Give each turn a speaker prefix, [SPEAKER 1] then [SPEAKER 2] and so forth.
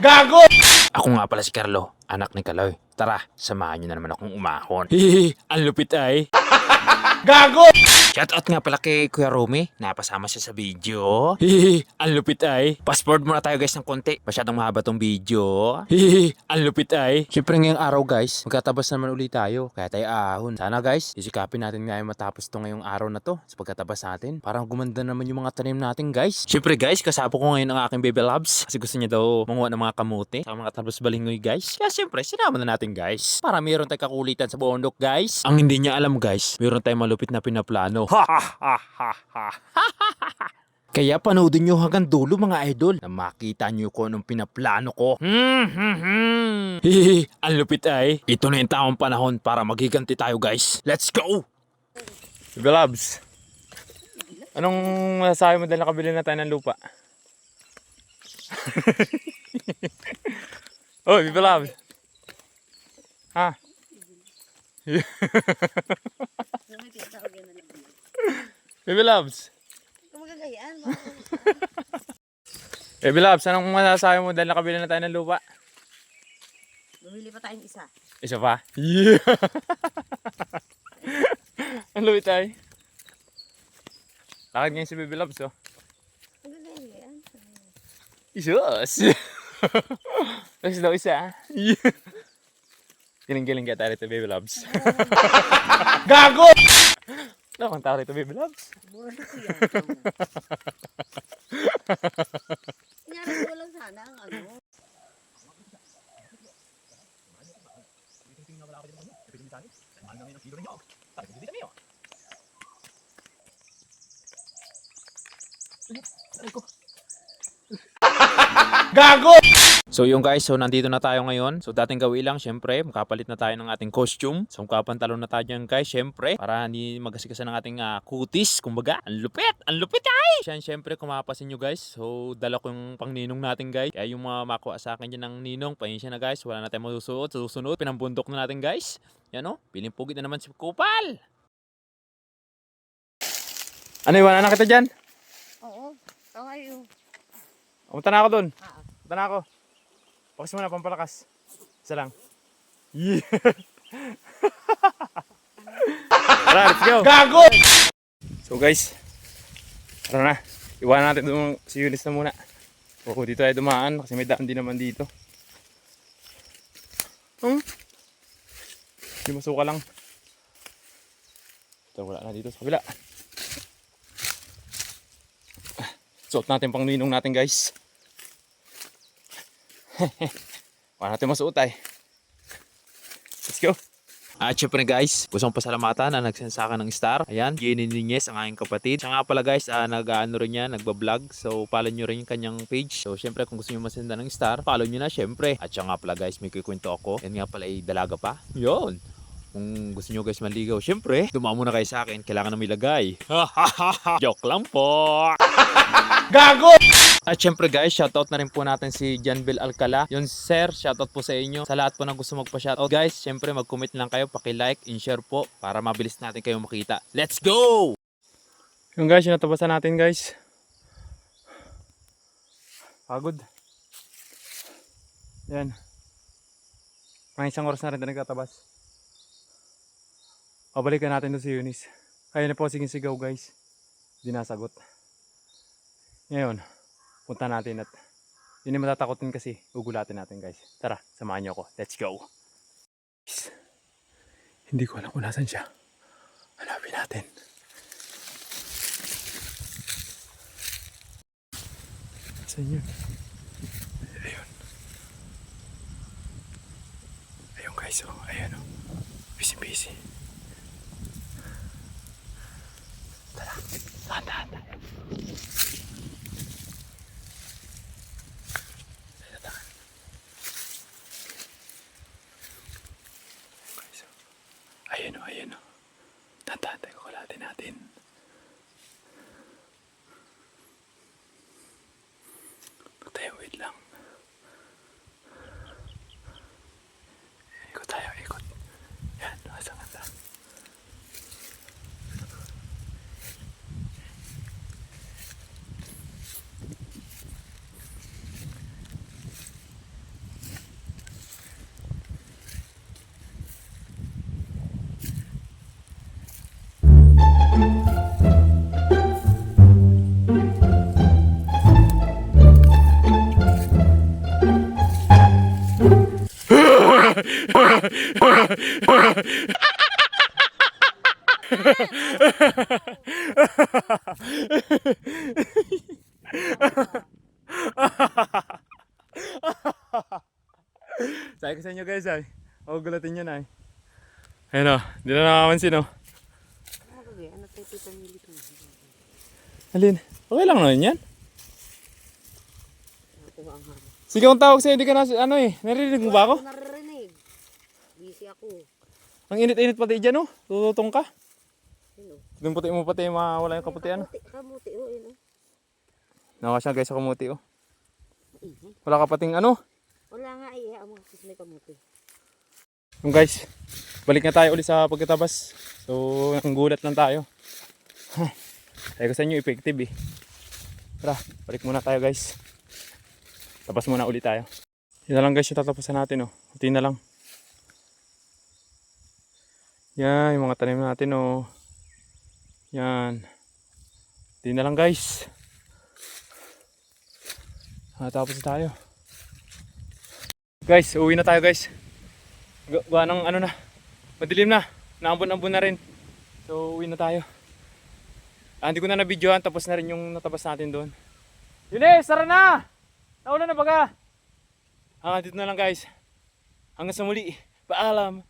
[SPEAKER 1] Gago!
[SPEAKER 2] Ako nga pala si Carlo, anak ni Kaloy. Tara, samahan niyo na naman akong umahon. Hihihi, ang lupit ay.
[SPEAKER 1] Gago!
[SPEAKER 2] Shoutout nga pala kay Kuya Romy, napasama siya sa video. Hihihi, ang lupit ay. Passport muna tayo guys ng konti, masyadong mahaba tong video. Hihihi, ang lupit ay. Siyempre ngayong araw guys, magkatabas naman ulit tayo, kaya tayo ahon. Sana guys, isikapin natin nga matapos to ngayong araw na to sa pagkatabas natin. Parang gumanda naman yung mga tanim natin guys. Siyempre guys, kasama ko ngayon ang aking baby loves. Kasi gusto niya daw manguha ng mga kamote sa mga tabas balingoy guys. Kaya siyempre, sinama na natin guys. Para meron tayong kakulitan sa bundok guys. Ang hindi niya alam guys, meron tayong malupit na pinaplano. Ha ha ha ha ha. Kaya panoodin nyo hanggang dulo mga idol na makita nyo kung anong pinaplano ko. Hihihi, ang lupit ay. Ito na yung tamang panahon para magiganti tayo guys. Let's go!
[SPEAKER 1] Baby Labs, anong masasabi mo dahil nakabili na tayo ng lupa? Oh, Baby Labs. Ha? Baby Labs.
[SPEAKER 3] Magagayaan.
[SPEAKER 1] Baby Labs, anong masasabi mo dahil nakabili na tayo ng lupa?
[SPEAKER 3] Bumili pa tayong isa.
[SPEAKER 1] Isa pa? Yeah! Ang lupit ay. Lakad ngayon si Baby Labs, oh.
[SPEAKER 3] Magagayaan.
[SPEAKER 1] Isus! Tapos daw isa. Yeah! Giling-giling kaya tayo rito, Baby Labs. Gago! Nakang tayo rito, Baby Labs.
[SPEAKER 3] Buwan ko yan. Kunyari ko lang sana ang ano.
[SPEAKER 1] Gago!
[SPEAKER 2] So yung guys, so nandito na tayo ngayon. So dating gawin lang, syempre, makapalit na tayo ng ating costume. So makapantalon na tayo dyan guys, syempre, para hindi magasikasan ng ating kutis. Kumbaga, ang lupit ay! Siyan, syempre, kung mapapasin nyo guys. So dala ko yung pangninong natin guys. Kaya yung mga makuha sa akin dyan ng ninong, pahinsya na guys. Wala na tayong masusuot. Sa susunod, pinambundok na natin guys. Yan o, piling pugit na naman si Kupal.
[SPEAKER 1] Ano, iwanan na kita dyan?
[SPEAKER 3] Oo. Okay.
[SPEAKER 1] Pumunta na ako dun.
[SPEAKER 3] Ah.
[SPEAKER 1] Pumunta na ako. Pakas mo na, pampalakas. Isa lang. Yeah! Tara, let's go! Gago! So guys, tara na. Iwanan natin doon si Eunice na muna. O dito tayo dumaan kasi may daan din naman dito. Hindi masuka lang. Ito, wala na dito sa kabila. Suot natin pang ninong natin guys. Wala natin masuot ay. Let's go.
[SPEAKER 2] At syempre guys, gusto kong pasalamatan na nagsend sa akin ng star. Ayan, Jenny Nunez, ang aking kapatid. Siya nga pala guys, nag-ano rin yan, nagbablog. So follow nyo rin yung kanyang page. So syempre kung gusto nyo masenda ng star, follow nyo na syempre. At siya nga pala guys, may kikwento ako. Yan nga pala ay dalaga pa. Yun. Kung gusto nyo guys maligaw, syempre, dumamo na kayo sa akin. Kailangan na may lagay. Joke lang po.
[SPEAKER 1] Gago!
[SPEAKER 2] At syempre guys, shoutout na rin po natin si Janbel Alcala. Yun sir, shoutout po sa inyo. Sa lahat po na gusto magpa-shoutout guys, syempre mag-comment lang kayo, paki-like and share po para mabilis natin kayo makita. Let's go!
[SPEAKER 1] Yung guys, yung natabasan natin guys. Pagod. Yan. Mga isang oras na rin na nagtatabas. Pabalikan natin doon si Eunice. Kaya na po sige sigaw guys. Hindi nasagot. Ngayon, punta natin at yun yung matatakotin kasi ugulatin natin guys. Tara, samahan niyo ako. Let's go. Hindi ko alam kung nasan siya. Hanapin natin. Saan yun? Ayun. Ayun guys, oh. Ayun oh. Busy. Tara, dahan tayo. Ayun o. Tantantay ko kalatin natin. Tayo, wait lang. Ikot tayo. Yan, nasa ganda. Sabi ko sa inyo guys ay. Gulatin nyo na ay. Ayun o. Di na nakamansin o.
[SPEAKER 3] Ano ba ano tayo tita nilito?
[SPEAKER 1] Alin? Okay lang naman yan.
[SPEAKER 3] Ako ang haba.
[SPEAKER 1] Sige akong tawag sa'yo. Hindi ka na ano eh. Naririnig mo ba ako?
[SPEAKER 3] Ako naririnig. Busy ako.
[SPEAKER 1] Ang init-init pati dyan o. Tututong ka.
[SPEAKER 3] Hello.
[SPEAKER 1] Yung puti mo pati mawala yung kaputi ano.
[SPEAKER 3] Kamuti oh, yun oh.
[SPEAKER 1] Nawa siya guys sa kamuti o.
[SPEAKER 3] Maingay.
[SPEAKER 1] Wala ka pating ano.
[SPEAKER 3] Wala nga eh, amo kasi may kamuti.
[SPEAKER 1] Yung guys, balik na tayo ulit sa pagkatabas. So, ang gulat lang tayo. Sabi ko sa inyo, effective eh. Tara, balik muna tayo guys. Tapos muna ulit tayo. Yun na lang guys yung tatapusan natin oh. Unti na lang. Yan, yung mga tanim natin oh. Yan. Unti na lang guys. Tapos na tayo. Guys, uwi na tayo guys. Gawa ng ano na. Madilim na. Naambon-ambon na rin. So, uwi na tayo. Hindi ko na na-videohan. Tapos na rin yung natabas natin doon. Yunis, tara na! Nauna na baga. Dito na lang guys. Hanggang sa muli. Paalam.